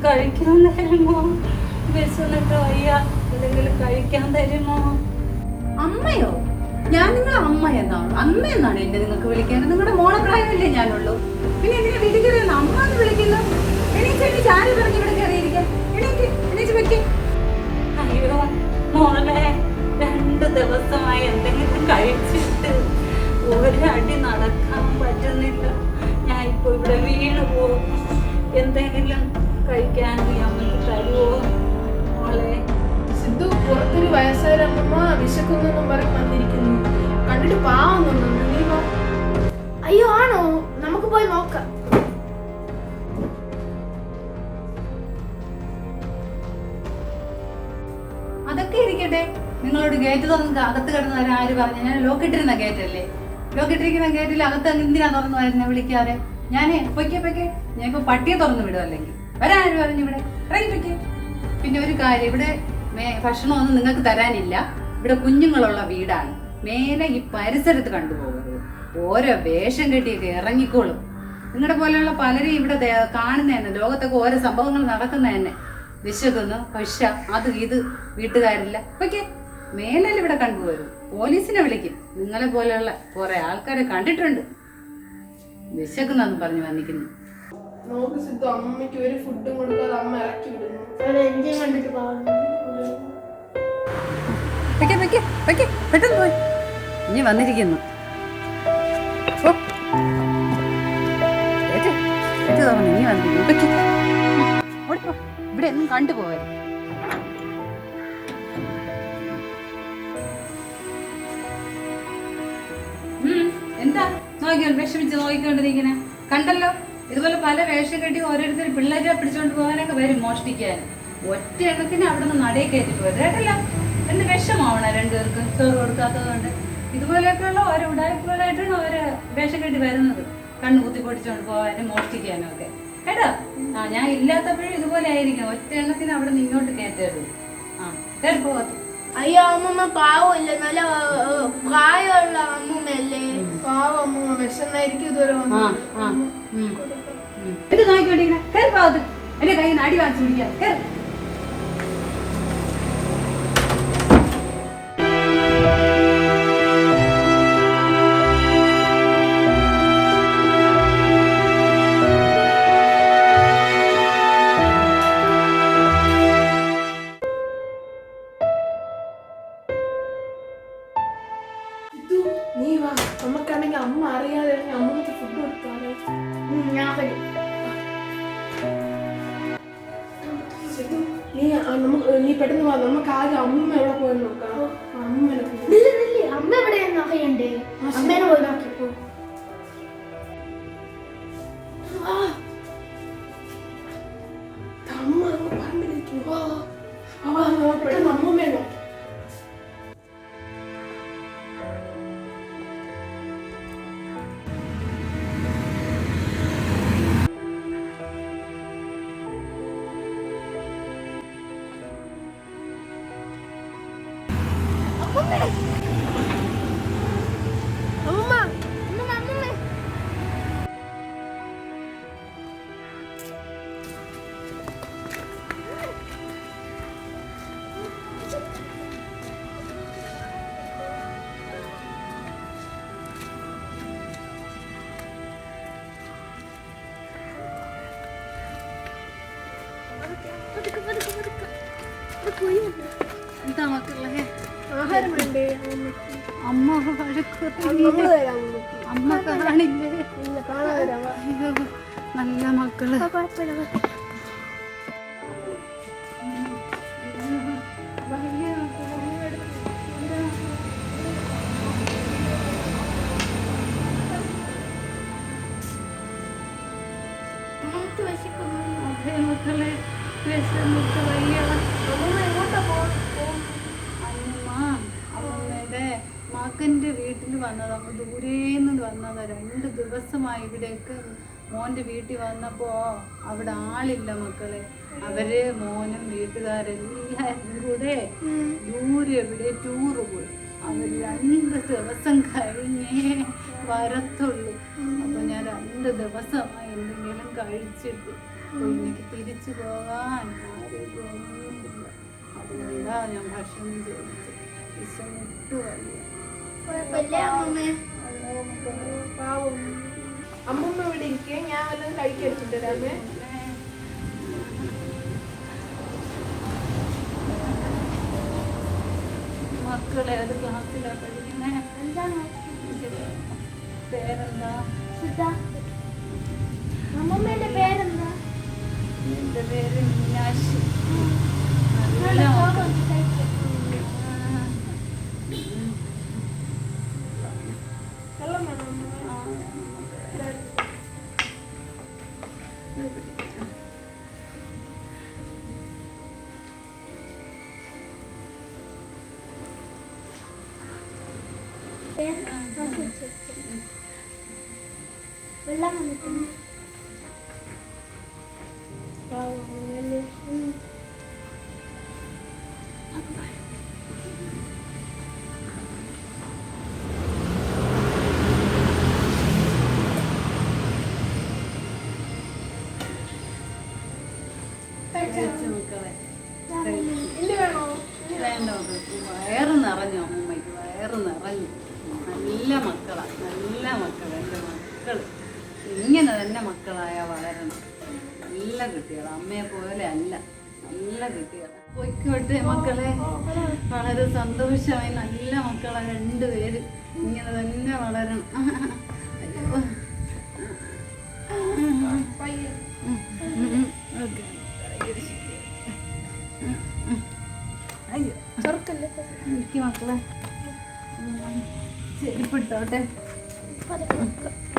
കഴിക്കാൻ തരുമോ? വിശന്നിട്ട് വയ്യ, എന്തെങ്കിലും കഴിക്കാൻ തരുമോ? അമ്മയോ? ഞാൻ നിങ്ങളെ അമ്മ എന്നാണ്, അമ്മ എന്നാണ് എന്നെ നിങ്ങൾക്ക് വിളിക്കേണ്ടത്. നിങ്ങളുടെ മോളെ പ്രായമല്ലേ ഞാനുള്ളൂ. പിന്നെ എന്തിനാ വീട്ടിൽ കയറിയല്ലോ അമ്മ എന്ന് വിളിക്കുന്നു? എണീച്ചെണ്ണി ചാരി പറഞ്ഞ് ഇവിടെ കയറിയിരിക്കാം. എണീച്ച് വെക്കേ. അയ്യോ മോളെ, 2 ദിവസമായി എന്തെങ്കിലും കഴിച്ചിട്ട് ഒരടി നടക്കാൻ പറ്റുന്നില്ല. ഞാൻ ഇപ്പൊ ഇവിടെ വീണ് പോകും. എന്തെങ്കിലും കഴിക്കാൻ നീ അമ്മക്ക് തരുമോ മോളെ? സിദ്ധു, പുറത്തൊരു വയസ്സായ അമ്മ വിശക്കുന്നെന്നും പറഞ്ഞ് വന്നിരിക്കുന്നു. കണ്ടിട്ട് പാവം തോന്നുന്നു. നീ വാ. അയ്യോ ആണോ? നമുക്ക് പോയി നോക്കാം. അതൊക്കെ ഇരിക്കട്ടെ. നിങ്ങളോട് ഗേറ്റ് തുറന്ന് അകത്ത് കിടന്ന് വരാൻ ആര് പറഞ്ഞു? ഞാൻ ലോക്കിട്ടിരുന്ന ഗേറ്റല്ലേ. ലോക്കിട്ടിരിക്കുന്ന ഗേറ്റിൽ അകത്ത് എന്തിനാ തുറന്നു വരുന്ന വിളിക്കാതെ? ഞാനേ പൊയ്ക്കെ ഞാൻ ഇപ്പൊ പട്ടിയെ തുറന്നു വിടും. അല്ലെങ്കിൽ വരാൻ ആര് പറഞ്ഞു? ഇവിടെ ഇറങ്ങി പൊയ്ക്കേ. പിന്നെ ഒരു കാര്യം, ഇവിടെ ഭക്ഷണമൊന്നും നിങ്ങൾക്ക് തരാനില്ല. ഇവിടെ കുഞ്ഞുങ്ങളുള്ള വീടാണ്. മേലെ ഈ പരിസരത്ത് കണ്ടുപോകരുത്. ഓരോ വേഷം കെട്ടിയൊക്കെ ഇറങ്ങിക്കോളും. നിങ്ങളുടെ പോലെയുള്ള പലരും ഇവിടെ കാണുന്ന തന്നെ, ലോകത്തൊക്കെ ഓരോ സംഭവങ്ങൾ നടക്കുന്ന തന്നെ. വിശക്കുന്നു, പശ, അത് ഇത് വീട്ടുകാരില്ല. ഓക്കെ, മേലെ ഇവിടെ കണ്ടുപോരും. പോലീസിനെ വിളിക്കും. നിങ്ങളെ പോലെയുള്ള കുറെ ആൾക്കാരെ കണ്ടിട്ടുണ്ട്. വിശക്കുന്നെന്ന് പറഞ്ഞു വന്നിക്കുന്നു. നോക്ക് സിദ്ധു, അമ്മയ്ക്ക് ഒരു ഫുഡും കൊടുക്കാതെ അമ്മ ഇറക്കി വിടുന്നു. കണ്ടിട്ട് പെട്ടെന്ന് പോയി. ഇനി വന്നിരിക്കുന്നു. ഇനി വന്നിരിക്കുന്നു. ഇവിടെ ഒന്നും കണ്ടുപോയത്. എന്താ വിഷമിച്ച് നോക്കിക്കൊണ്ടിരിക്കണേ? കണ്ടല്ലോ, ഇതുപോലെ പല വേഷം കെട്ടി ഓരോരുത്തർ പിള്ളേരെ പിടിച്ചോണ്ട് പോകാനൊക്കെ വരും മോഷ്ടിക്കാൻ. ഒറ്റ എണ്ണത്തിന് അവിടെ നിന്ന് നടയെ കയറ്റിട്ട് വരും. കേട്ടല്ലോ, എന്ത് വിഷമാവണം രണ്ടുപേർക്ക് ചോറ് കൊടുക്കാത്തത് കൊണ്ട്. ഇതുപോലെയൊക്കെയുള്ള ഓരോ ഉടായ്പകളായിട്ടാണ് ഓരോ വേഷം കെട്ടി വരുന്നത്. കണ്ണു കുത്തി പൊടിച്ചോണ്ട് പോകാനും മോഷ്ടിക്കാനും ഒക്കെ. കേട്ടോ, ഞാൻ ഇല്ലാത്തപ്പോഴും ഇതുപോലെ ആയിരിക്കും. ഒറ്റ എണ്ണത്തിന് അവിടെ നിന്ന് ഇങ്ങോട്ട് കയറ്റരുത്. കയറി പോകാത്ത. അയ്യോ അമ്മമ്മ പാവമില്ല, നല്ല പ്രായമുള്ള അമ്മൂമ്മയല്ലേ. പാവം അമ്മ വിശന്നായിരിക്കും ഇതുവരെ വന്നത്. ഇത് നോക്കിക്കൊണ്ടിരിക്കണേ. കയറി പോകത്ത്. എന്റെ കയ്യിൽ നിന്ന് അടി വാങ്ങിച്ചു പിടിക്കാം. കയറി. നീ വാ, നമുക്കാണെങ്കിൽ അമ്മ അറിയാതെ അമ്മക്ക് ഫുഡ് കൊടുക്കാതെ. ഞാൻ വരും. നീ പെട്ടെന്ന് വാ, നമുക്ക് ആദ്യം അമ്മ എവിടെ പോയി നോക്കാം. അമ്മേനെ അമ്മ എവിടെയാന്ന് അറിയണ്ടേ? അമ്മേനെ പോയി നോക്കിപ്പോ. അമ്മ അങ്ങ് പറഞ്ഞിരിക്കും. പെട്ടെന്ന് അമ്മമ്മേ നോക്കാം. എന്താ മക്കളെ? ആഹാരം വേണ്ടേ? അമ്മ അമ്മ കാണില്ലേ? അയ്യോ, നല്ല മക്കള്. മക്കളെ വിശന്നിട്ട് വയ്യ. അമ്മയുടെ മകന്റെ വീട്ടിൽ വന്നത്. അമ്മ ദൂരേന്ന് വന്നതാ. 2 ദിവസമായി ഇവിടേക്ക്. മോന്റെ വീട്ടിൽ വന്നപ്പോ അവിടെ ആളില്ല മക്കളെ. അവര് മോനും വീട്ടുകാരെല്ലാരും കൂടെ ദൂരെ എവിടെ ടൂറ് പോയി. അവർ 2 ദിവസം കഴിഞ്ഞേ വരത്തുള്ളൂ. അപ്പൊ ഞാൻ 2 ദിവസമായി എന്തെങ്കിലും കഴിച്ചിട്ട് അപ്പോൾ എനിക്ക് തിരിച്ചു പോകാൻ ആരോഗ്യമൊന്നുമില്ല. അതുകൊണ്ടാണ് ഞാൻ ഭക്ഷണം ചോദിച്ചത്. വിശന്നിട്ട് വയ്യ. കുഴപ്പമില്ല അമ്മമ്മേ. പാവം. അമ്മമ്മ ഇവിടെ ഇരിക്കേ, ഞാൻ വല്ലതും കഴിക്കെടുത്തിട്ട് വരാമേ. മക്കളെ അത് ക്ലാസ്സിലാണ് പഠിക്കുന്നേ. എന്താണ് പേരെന്താ? സുധ. അമ്മമ്മേന്റെ പേരെന്താ? എൻ്റെ പേര് മീനാക്ഷി. നല്ല ചോറ് കഴിക്കും. വെള്ളം വേണോ അമ്മ? വെള്ളം വന്നിട്ടുണ്ട്. കഴിച്ചു മക്കളെ. ഇല്ല വേണോ? വേണ്ട മക്കൾക്ക് വയറ് നിറഞ്ഞു. അമ്മമ്മയ്ക്ക് വയറ് നിറഞ്ഞു. നല്ല മക്കളാ, നല്ല മക്കൾ. എൻ്റെ മക്കൾ ഇങ്ങനെ തന്നെ മക്കളായ വളരണം. നല്ല കുട്ടികളാണ്, അമ്മയെ പോലെ അല്ല, നല്ല കുട്ടികളാണ്. പൊയ്ക്കോട്ടെ മക്കളെ, വളരെ സന്തോഷമായി. നല്ല മക്കളാ രണ്ടുപേര്. ഇങ്ങനെ തന്നെ വളരണം. അയ്യോ. പയ്യെ. ഓക്കെ. അയ്യോ ചെറുക്കല്ലേ? എനിക്ക് മക്കളെ ചെരുപ്പിട്ടോട്ടെ. പതുക്കെ.